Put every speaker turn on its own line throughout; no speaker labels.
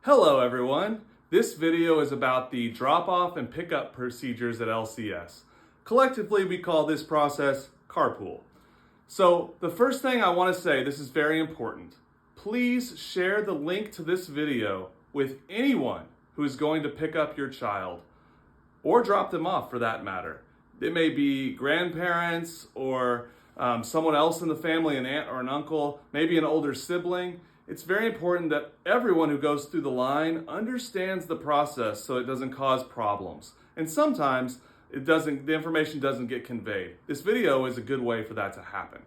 Hello everyone. This video is about the drop-off and pickup procedures at LCS. Collectively, we call this process carpool. So the first thing I want to say, this is very important. Please share the link to this video with anyone who is going to pick up your child or drop them off for that matter. It may be grandparents or someone else in the family, an aunt or an uncle, maybe an older sibling. It's very important that everyone who goes through the line understands the process so it doesn't cause problems. And sometimes the information doesn't get conveyed. This video is a good way for that to happen.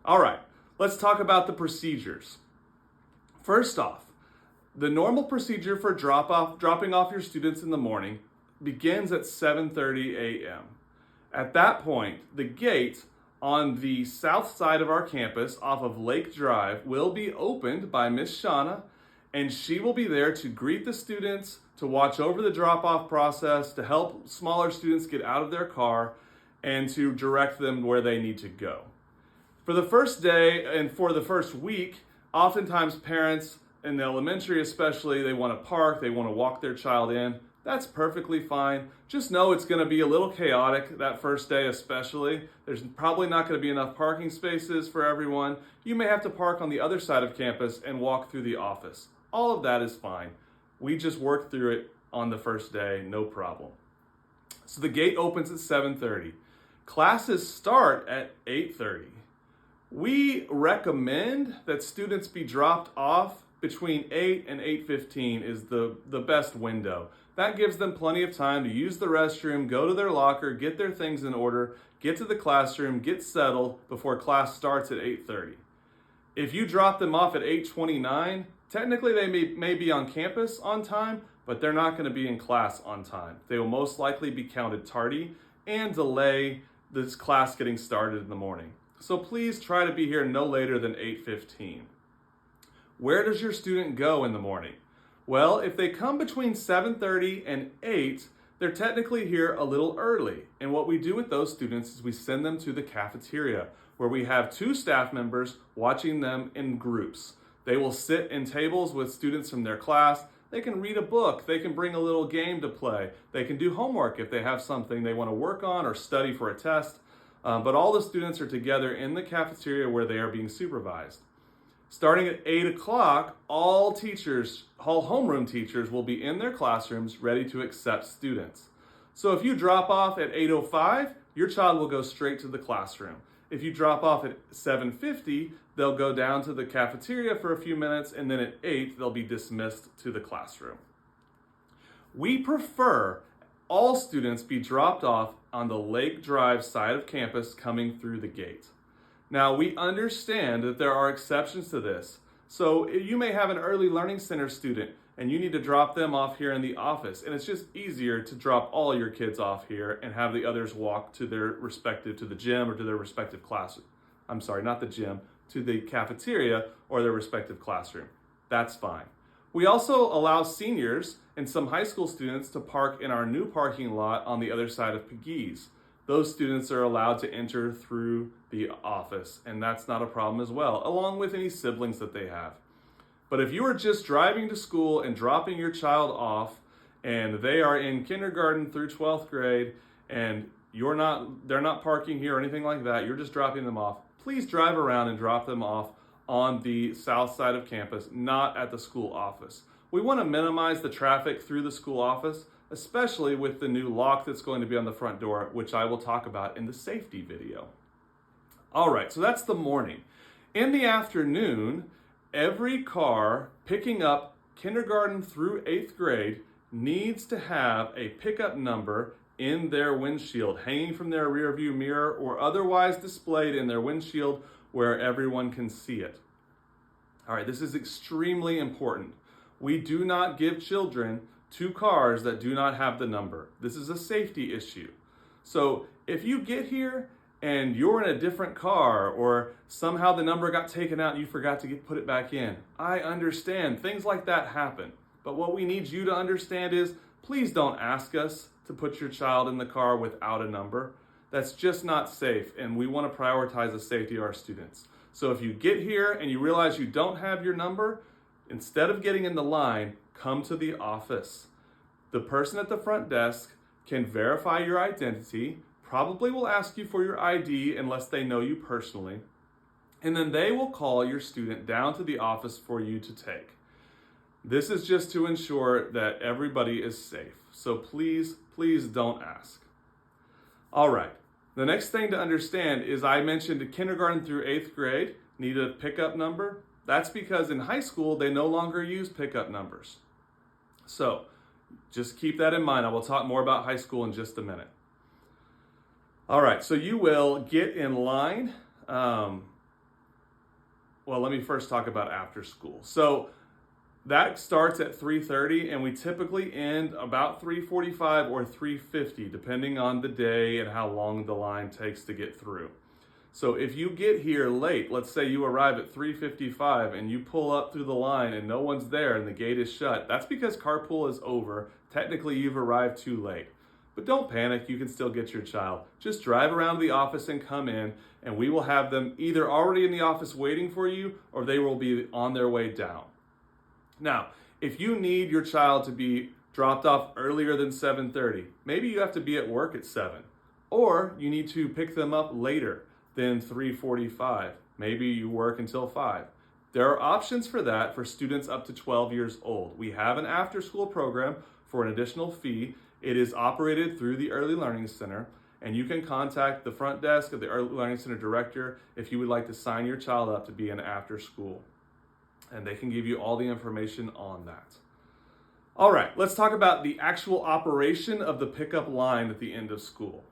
All right, let's talk about the procedures. First off, the normal procedure for dropping off your students in the morning begins at 7:30 a.m. At that point, the gate on the south side of our campus off of Lake Drive will be opened by Miss Shauna, and she will be there to greet the students, to watch over the drop-off process, to help smaller students get out of their car, and to direct them where they need to go. For the first day and for the first week, oftentimes parents in the elementary especially, they want to park, they want to walk their child in. That's perfectly fine. Just know it's going to be a little chaotic that first day especially. There's probably not going to be enough parking spaces for everyone. You may have to park on the other side of campus and walk through the office. All of that is fine. We just work through it on the first day, no problem. So the gate opens at 7:30. Classes start at 8:30. We recommend that students be dropped off between 8 and 8:15 is the best window. That gives them plenty of time to use the restroom, go to their locker, get their things in order, get to the classroom, get settled before class starts at 8:30. If you drop them off at 8:29, technically they may be on campus on time, but they're not going to be in class on time. They will most likely be counted tardy and delay this class getting started in the morning. So please try to be here no later than 8:15. Where does your student go in the morning? Well, if they come between 7:30 and 8, they're technically here a little early. And what we do with those students is we send them to the cafeteria, where we have 2 staff members watching them in groups. They will sit in tables with students from their class. They can read a book. They can bring a little game to play. They can do homework if they have something they want to work on or study for a test. But all the students are together in the cafeteria where they are being supervised. Starting at 8 o'clock, all homeroom teachers will be in their classrooms ready to accept students. So if you drop off at 8:05, your child will go straight to the classroom. If you drop off at 7:50, they'll go down to the cafeteria for a few minutes, and then at 8, they'll be dismissed to the classroom. We prefer all students be dropped off on the Lake Drive side of campus coming through the gate. Now, we understand that there are exceptions to this. So you may have an early learning center student and you need to drop them off here in the office. And it's just easier to drop all your kids off here and have the others walk to the gym or to their respective classroom. I'm sorry, not the gym, to the cafeteria or their respective classroom. That's fine. We also allow seniors and some high school students to park in our new parking lot on the other side of Pegues. Those students are allowed to enter through the office, and that's not a problem as well, along with any siblings that they have. But if you are just driving to school and dropping your child off, and they are in kindergarten through 12th grade, and they're not parking here or anything like that, you're just dropping them off, please drive around and drop them off on the south side of campus, not at the school office. We want to minimize the traffic through the school office, especially with the new lock that's going to be on the front door, which I will talk about in the safety video. All right, so that's the morning. In the afternoon, every car picking up kindergarten through 8th grade needs to have a pickup number in their windshield, hanging from their rear view mirror or otherwise displayed in their windshield where everyone can see it. All right, this is extremely important. We do not give children 2 cars that do not have the number. This is a safety issue. So if you get here and you're in a different car or somehow the number got taken out and you forgot to put it back in, I understand. Things like that happen. But what we need you to understand is please don't ask us to put your child in the car without a number. That's just not safe, and we want to prioritize the safety of our students. So if you get here and you realize you don't have your number, instead of getting in the line, come to the office. The person at the front desk can verify your identity, probably will ask you for your ID unless they know you personally, and then they will call your student down to the office for you to take. This is just to ensure that everybody is safe. So please don't ask. All right. The next thing to understand is I mentioned kindergarten through 8th grade need a pickup number. That's because in high school, they no longer use pickup numbers. So just keep that in mind. I will talk more about high school in just a minute. All right, so you will get in line. Well, let me first talk about after school. So that starts at 3:30 and we typically end about 3:45 or 3:50 depending on the day and how long the line takes to get through. So if you get here late, let's say you arrive at 3:55 and you pull up through the line and no one's there and the gate is shut, that's because carpool is over. Technically you've arrived too late. But don't panic, you can still get your child. Just drive around the office and come in, and we will have them either already in the office waiting for you or they will be on their way down. Now, if you need your child to be dropped off earlier than 7:30, maybe you have to be at work at 7, or you need to pick them up later than 3:45. Maybe you work until 5. There are options for that for students up to 12 years old. We have an after-school program for an additional fee. It is operated through the Early Learning Center, and you can contact the front desk of the Early Learning Center director if you would like to sign your child up to be an after-school. And they can give you all the information on that. All right, let's talk about the actual operation of the pickup line at the end of school.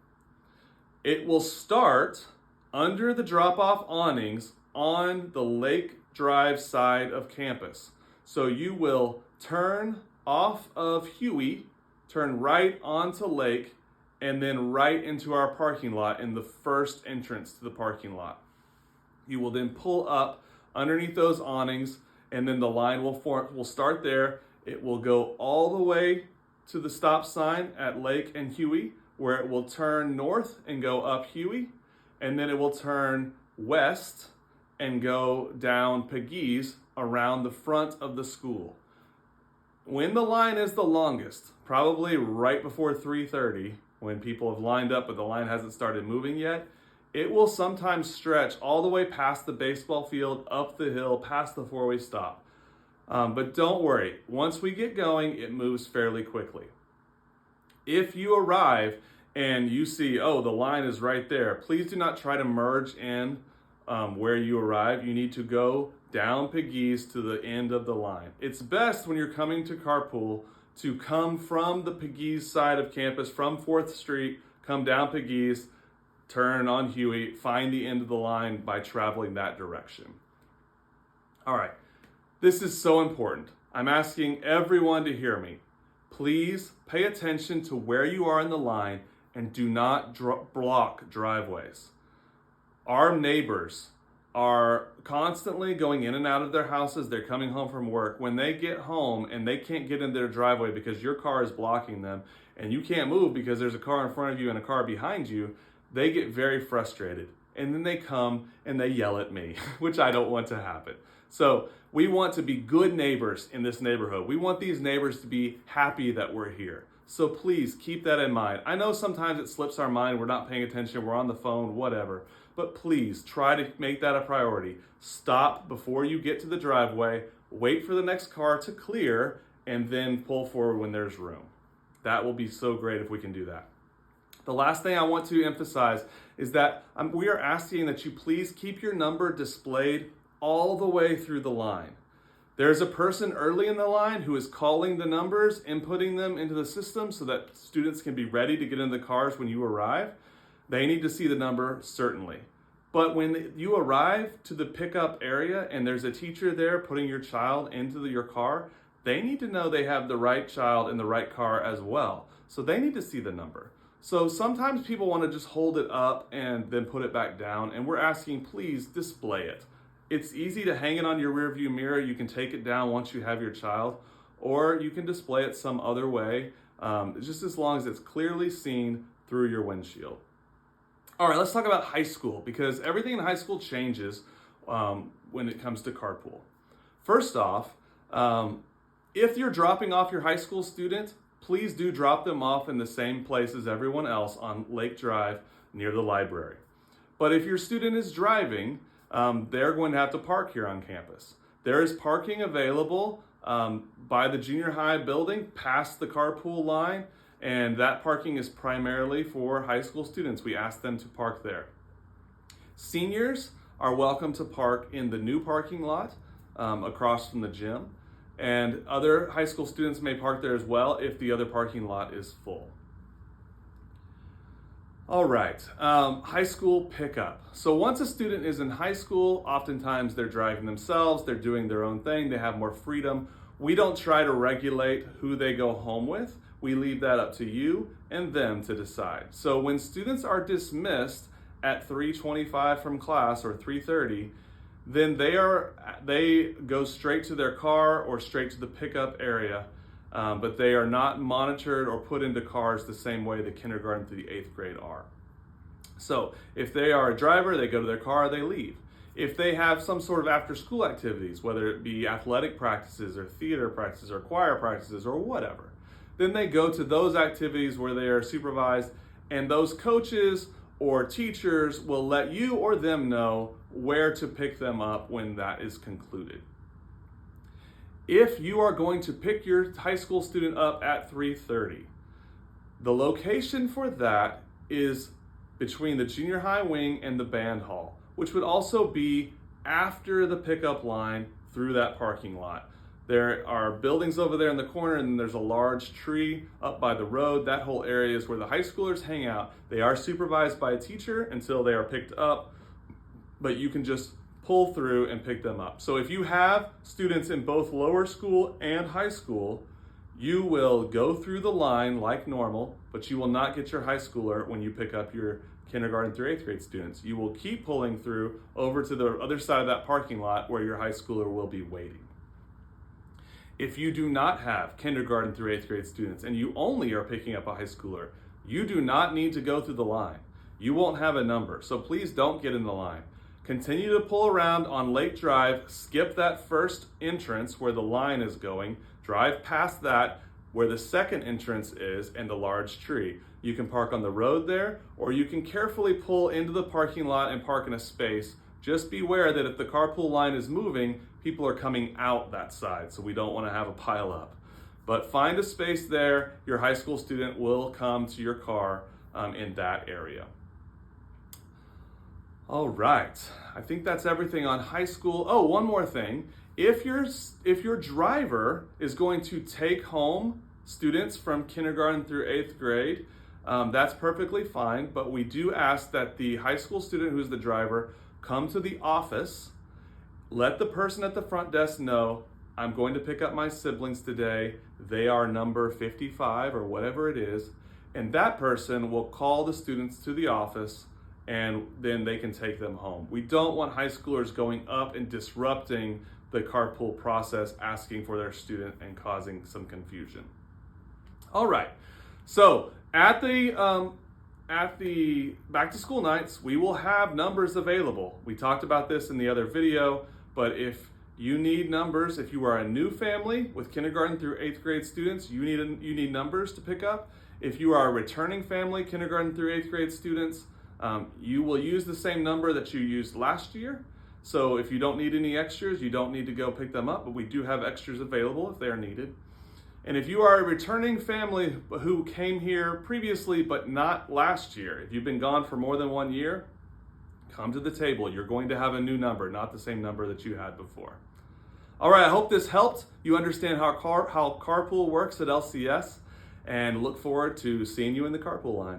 It will start under the drop-off awnings on the Lake Drive side of campus. So you will turn off of Huey, turn right onto Lake, and then right into our parking lot in the first entrance to the parking lot. You will then pull up underneath those awnings, and then the line will start there. It will go all the way to the stop sign at Lake and Huey, where it will turn north and go up Huey, and then it will turn west and go down Pegues around the front of the school. When the line is the longest, probably right before 3:30, when people have lined up but the line hasn't started moving yet, it will sometimes stretch all the way past the baseball field, up the hill, past the four-way stop. But don't worry, once we get going, it moves fairly quickly. If you arrive and you see, oh, the line is right there, please do not try to merge in where you arrive. You need to go down Pegues to the end of the line. It's best when you're coming to Carpool to come from the Pegues side of campus, from 4th Street, come down Pegues, turn on Huey, find the end of the line by traveling that direction. All right, this is so important. I'm asking everyone to hear me. Please pay attention to where you are in the line and do not block driveways. Our neighbors are constantly going in and out of their houses. They're coming home from work. When they get home and they can't get in their driveway because your car is blocking them and you can't move because there's a car in front of you and a car behind you, they get very frustrated. And then they come and they yell at me, which I don't want to happen. So we want to be good neighbors in this neighborhood. We want these neighbors to be happy that we're here. So please keep that in mind. I know sometimes it slips our mind, we're not paying attention, we're on the phone, whatever. But please try to make that a priority. Stop before you get to the driveway, wait for the next car to clear, and then pull forward when there's room. That will be so great if we can do that. The last thing I want to emphasize is that we are asking that you please keep your number displayed all the way through the line. There's a person early in the line who is calling the numbers, inputting them into the system so that students can be ready to get in the cars when you arrive. They need to see the number, certainly. But when you arrive to the pickup area and there's a teacher there putting your child into your car, they need to know they have the right child in the right car as well. So they need to see the number. So sometimes people want to just hold it up and then put it back down, and we're asking, please display it. It's easy to hang it on your rearview mirror. You can take it down once you have your child, or you can display it some other way, just as long as it's clearly seen through your windshield. All right, let's talk about high school, because everything in high school changes when it comes to carpool. First off, If you're dropping off your high school student, please do drop them off in the same place as everyone else on Lake Drive near the library. But if your student is driving, they're going to have to park here on campus. There is parking available by the junior high building past the carpool line, and that parking is primarily for high school students. We ask them to park there. Seniors are welcome to park in the new parking lot across from the gym, and other high school students may park there as well if the other parking lot is full. All right, high school pickup. So once a student is in high school, oftentimes they're driving themselves, they're doing their own thing, they have more freedom. We don't try to regulate who they go home with. We leave that up to you and them to decide. So when students are dismissed at 3:25 from class or 3:30, then they go straight to their car or straight to the pickup area, but they are not monitored or put into cars the same way the kindergarten through the 8th grade are. So if they are a driver, they go to their car, they leave. If they have some sort of after-school activities, whether it be athletic practices or theater practices or choir practices or whatever, then they go to those activities where they are supervised, and those coaches or teachers will let you or them know where to pick them up when that is concluded. If you are going to pick your high school student up at 3:30, the location for that is between the junior high wing and the band hall, which would also be after the pickup line through that parking lot. There are buildings over there in the corner, and there's a large tree up by the road. That whole area is where the high schoolers hang out. They are supervised by a teacher until they are picked up, but you can just pull through and pick them up. So if you have students in both lower school and high school, you will go through the line like normal, but you will not get your high schooler when you pick up your kindergarten through 8th grade students. You will keep pulling through over to the other side of that parking lot where your high schooler will be waiting. If you do not have kindergarten through 8th grade students and you only are picking up a high schooler, you do not need to go through the line. You won't have a number, so please don't get in the line. Continue to pull around on Lake Drive, skip that first entrance where the line is going, drive past that where the second entrance is and the large tree. You can park on the road there, or you can carefully pull into the parking lot and park in a space. Just beware that if the carpool line is moving, people are coming out that side, so we don't want to have a pile up. But find a space there. Your high school student will come to your car in that area. All right, I think that's everything on high school. Oh, one more thing. If your driver is going to take home students from kindergarten through 8th grade, that's perfectly fine, but we do ask that the high school student who's the driver come to the office, let the person at the front desk know, I'm going to pick up my siblings today. They are number 55 or whatever it is, and that person will call the students to the office, and then they can take them home. We don't want high schoolers going up and disrupting the carpool process, asking for their student and causing some confusion. All right, so at the back to school nights, we will have numbers available. We talked about this in the other video, but if you need numbers, if you are a new family with kindergarten through 8th grade students, you need numbers to pick up. If you are a returning family, kindergarten through 8th grade students, you will use the same number that you used last year. So if you don't need any extras, you don't need to go pick them up, but we do have extras available if they are needed. And if you are a returning family who came here previously but not last year, if you've been gone for more than 1 year, come to the table. You're going to have a new number, not the same number that you had before. All right, I hope this helped you understand how carpool works at LCS, and look forward to seeing you in the carpool line.